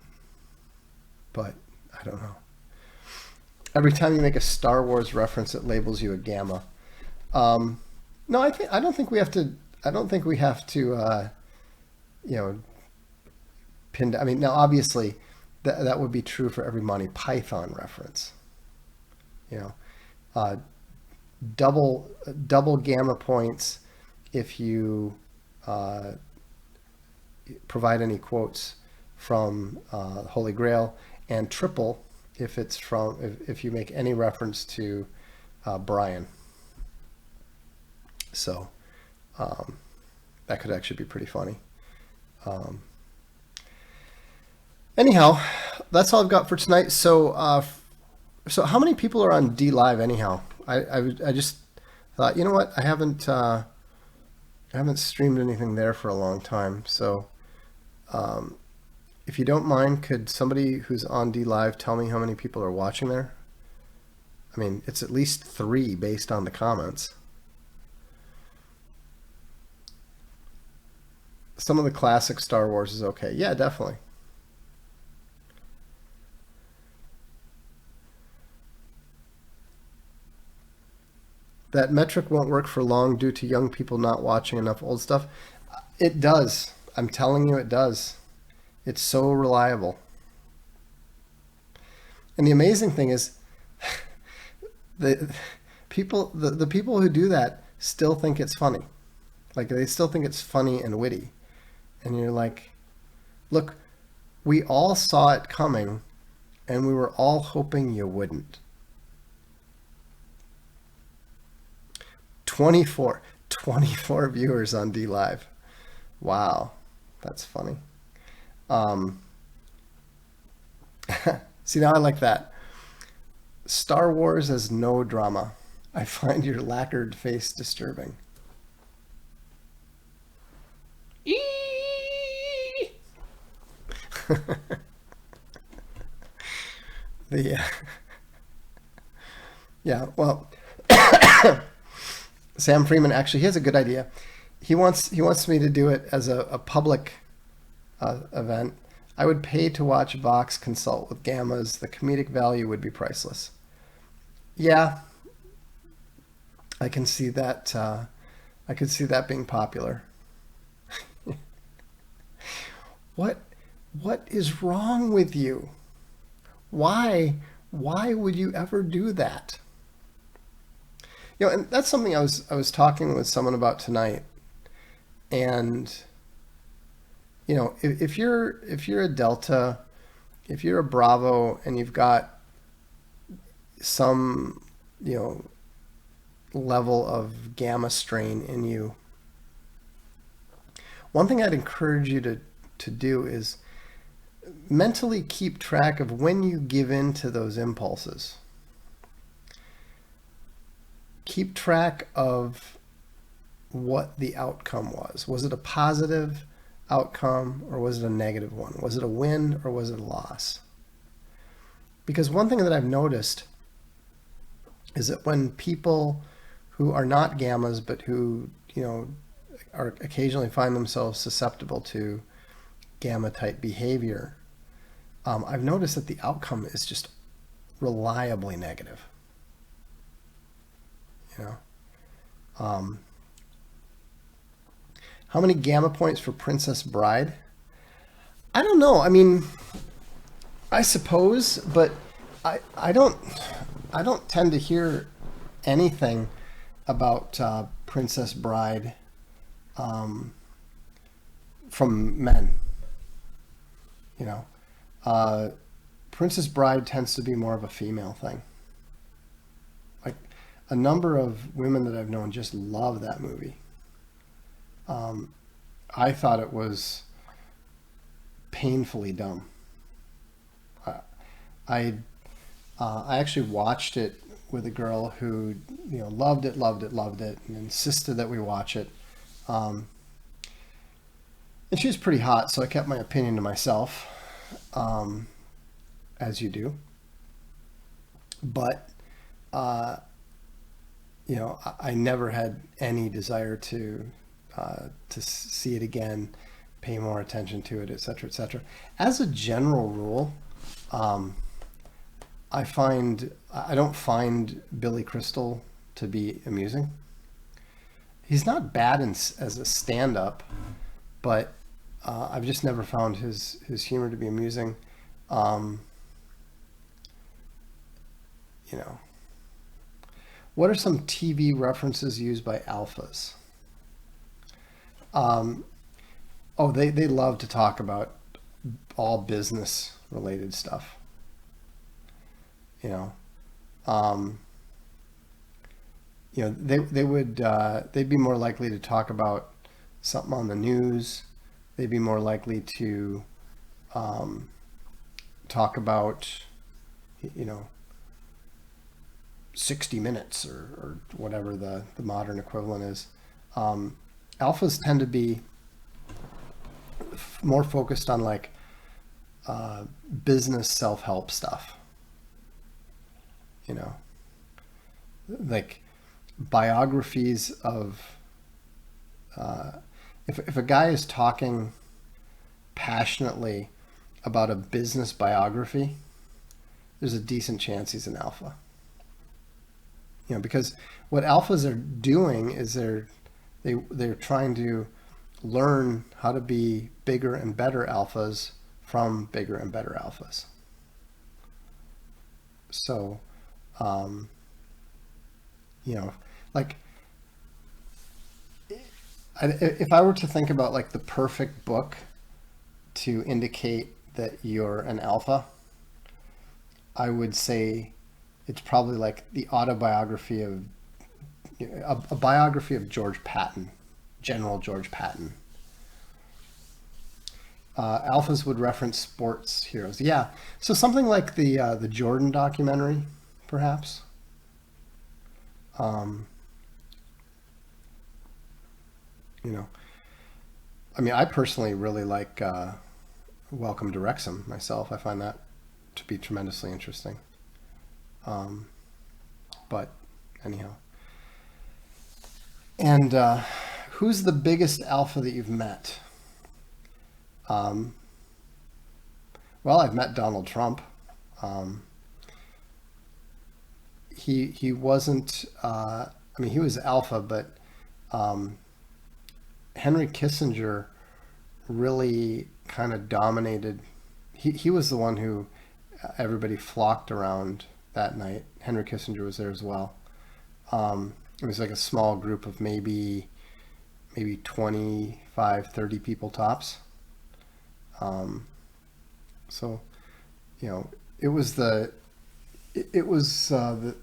But I don't know. Every time you make a Star Wars reference, it labels you a gamma. No, I don't think we have to. I don't think we have to. You know, pin. I mean, now obviously, that would be true for every Monty Python reference. You know, double gamma points if you provide any quotes from Holy Grail, and triple if it's from if you make any reference to Brian. So that could actually be pretty funny. Anyhow, that's all I've got for tonight. So so how many people are on D Live anyhow? I just thought, you know what, I haven't streamed anything there for a long time. So if you don't mind, could somebody who's on D Live tell me how many people are watching there? I mean, it's at least 3 based on the comments. Some of the classic Star Wars is okay. Yeah, definitely. That metric won't work for long due to young people not watching enough old stuff. It does. I'm telling you, it does. It's so reliable. And the amazing thing is, the people who do that still think it's funny. Like, they still think it's funny and witty. And you're like, look, we all saw it coming, and we were all hoping you wouldn't. 24 viewers on D Live. Wow, that's funny. See, now I like that. Star Wars as no drama. I find your lacquered face disturbing. Yeah, well, Sam Freeman actually, he has a good idea. He wants me to do it as a public event. I would pay to watch Vox consult with gammas. The comedic value would be priceless. Yeah, I can see that. I could see that being popular. What is wrong with you? Why would you ever do that? You know, and that's something I was talking with someone about tonight. And you know, if you're a Delta, if you're a Bravo, and you've got some, you know, level of gamma strain in you, one thing I'd encourage you to do is mentally keep track of when you give in to those impulses. keep track of what the outcome was. Was it a positive outcome or was it a negative one? Was it a win or was it a loss? Because one thing that I've noticed is that when people who are not gammas but who, are occasionally find themselves susceptible to gamma type behavior, I've noticed that the outcome is just reliably negative. How many gamma points for Princess Bride? I don't know. I mean, I suppose, but I don't tend to hear anything about Princess Bride from men. Princess Bride tends to be more of a female thing. Like, a number of women that I've known just love that movie. I thought it was painfully dumb. I actually watched it with a girl who loved it, and insisted that we watch it. And she was pretty hot, so I kept my opinion to myself, as you do. But I never had any desire to see it again, pay more attention to it, etc., etc. As a general rule, I don't find Billy Crystal to be amusing. He's not bad as a stand-up, but I've just never found his humor to be amusing. What are some TV references used by alphas? They love to talk about all business related stuff. They'd be more likely to talk about something on the news. They'd be more likely to talk about 60 Minutes or whatever the modern equivalent is. Alphas tend to be more focused on like business self-help stuff. Like biographies of if a guy is talking passionately about a business biography, there's a decent chance he's an alpha. Because what alphas are doing is they're trying to learn how to be bigger and better alphas from bigger and better alphas. So, like if I were to think about like the perfect book to indicate that you're an alpha, I would say it's probably like the autobiography of a biography of George Patton, General George Patton. Alphas would reference sports heroes. Yeah, so something like the Jordan documentary, perhaps. I personally really like Welcome to Wrexham myself. I find that to be tremendously interesting. But anyhow. And who's the biggest alpha that you've met? Well, I've met Donald Trump. He wasn't. He was alpha, but Henry Kissinger really kind of dominated. He was the one who everybody flocked around that night. Henry Kissinger was there as well. It was like a small group of maybe 25, 30 people tops. It was the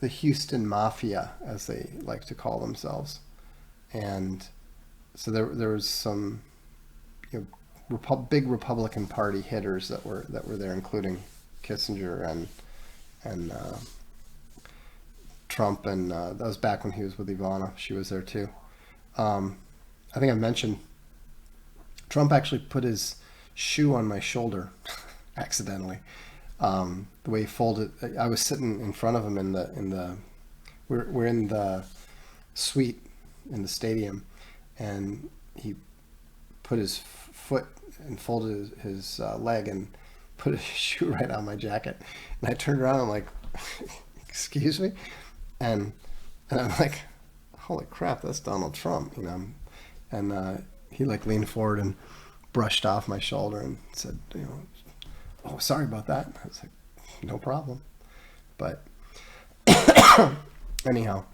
Houston Mafia, as they like to call themselves, and so there was some big Republican Party hitters that were there, including Kissinger and Trump, and that was back when he was with Ivana. She was there too. I think I mentioned Trump actually put his shoe on my shoulder accidentally. The way he folded, I was sitting in front of him we're in the suite in the stadium, and he put his foot and folded his leg and put his shoe right on my jacket. And I turned around and I'm like, excuse me? And I'm like, holy crap, that's Donald Trump, you know? And he like leaned forward and brushed off my shoulder and said, you know, oh, sorry about that. I was like, no problem. But anyhow,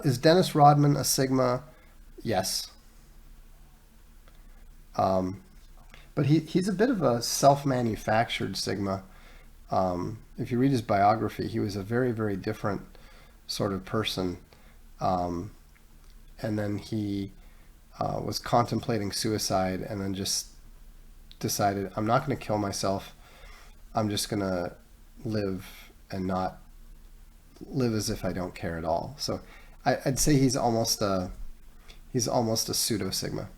is Dennis Rodman a Sigma? Yes. But he's a bit of a self-manufactured Sigma. If you read his biography, he was a very, very different sort of person. And then he was contemplating suicide and then just decided, I'm not going to kill myself. I'm just going to live and not live as if I don't care at all. So I'd say he's almost a pseudo Sigma.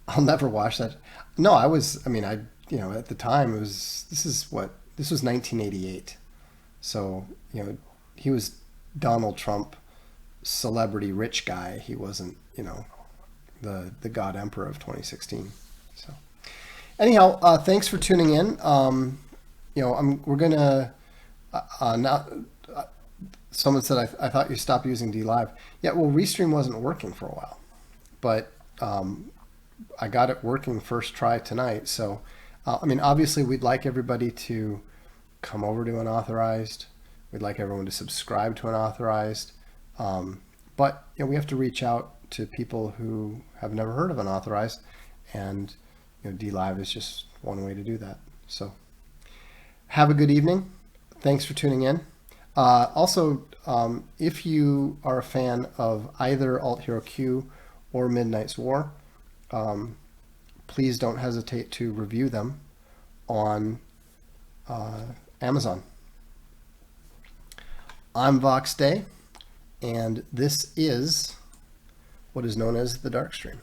I'll never watch that. No, at the time this was 1988. So, you know, he was Donald Trump, celebrity rich guy. He wasn't, you know, the God Emperor of 2016. So anyhow, thanks for tuning in. You know, we're gonna now. Someone said I thought you stopped using DLive. Yeah, well, Restream wasn't working for a while, but I got it working first try tonight. So, I mean, obviously, we'd like everybody to come over to Unauthorized. We'd like everyone to subscribe to Unauthorized. But you know, we have to reach out to people who have never heard of Unauthorized, and you know, DLive is just one way to do that. So, have a good evening. Thanks for tuning in. Also, if you are a fan of either Alt Hero Q or Midnight's War, please don't hesitate to review them on Amazon. I'm Vox Day, and this is what is known as the Darkstream.